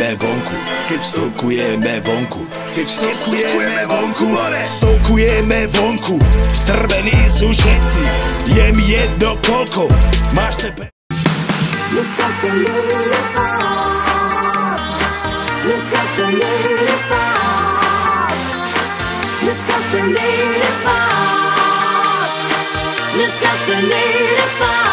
vstupujeme vonku, keď vstupujeme vonku, keď vstupujeme vonku, vstupujeme vonku, strvení sú všetci, je mi jedno koľko, máš sebe. Look at the moon fall. Look at the moon fall. Look at the moon fall. Look at the moon fall.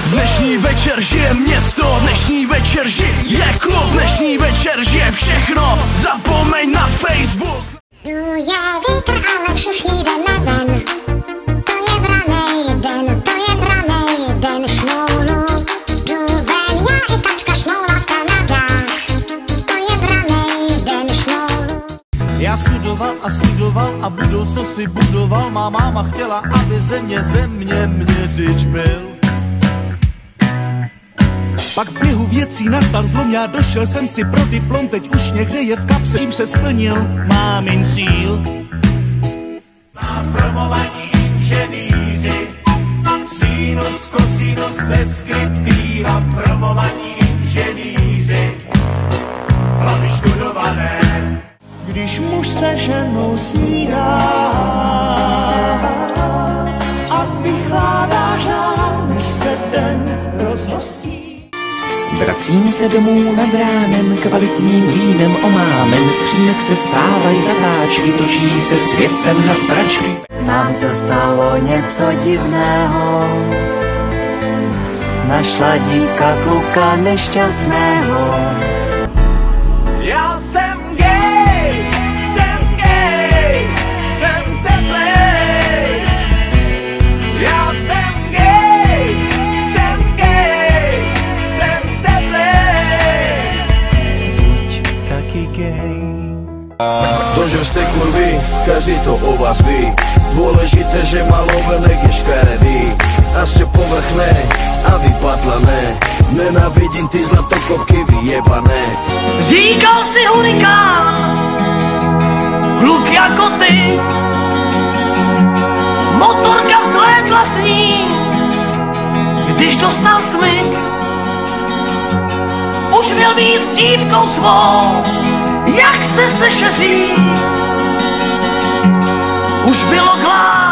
Dnešní večer žije město, dnešní večer žije klub, dnešní večer žije všechno, zapomeň na Facebook. Tu je vítr, ale všichni jdeme ven. To je branej den, to je branej den. Šmoulu jdu ven, já i tačka šmoula v Kanadách. To je branej den, šmoulu. Já studoval a budoucnost si budoval. Má máma chtěla, aby země měřič byl. Pak v běhu věcí nastal zlom, já došel jsem si pro diplom, teď už někde je v kapse, tím se splnil mámin cíl. Na promovaní inženýři, sinus, kosinus neskrytý, a promovaní inženýři, hlavy študované. Když muž se ženou snídá a vychládá žár, než se den rozhostí. Vracím se domů nad ránem, kvalitním vínem omámen, z přímek se stávají zatáčky, točí se světcem na sračky. Nám se stalo něco divného, našla dívka kluka nešťastného. Já jsem gay, jsem teplej. Já jsem gay, jsem teplej. Buď taky gay. To, že ste kurvy, každý to o vás ví. Dôležité, že malovenek je škaredý a ste povrchné a vypatlané. Nenávidím ty zlatokopky vyjebané. Říkal si hurikán, kluk jako ty, motorka vzlétla s ním, když dostal smyk. Už měl být s dívkou svou, jak se sešeří, už bylo klár.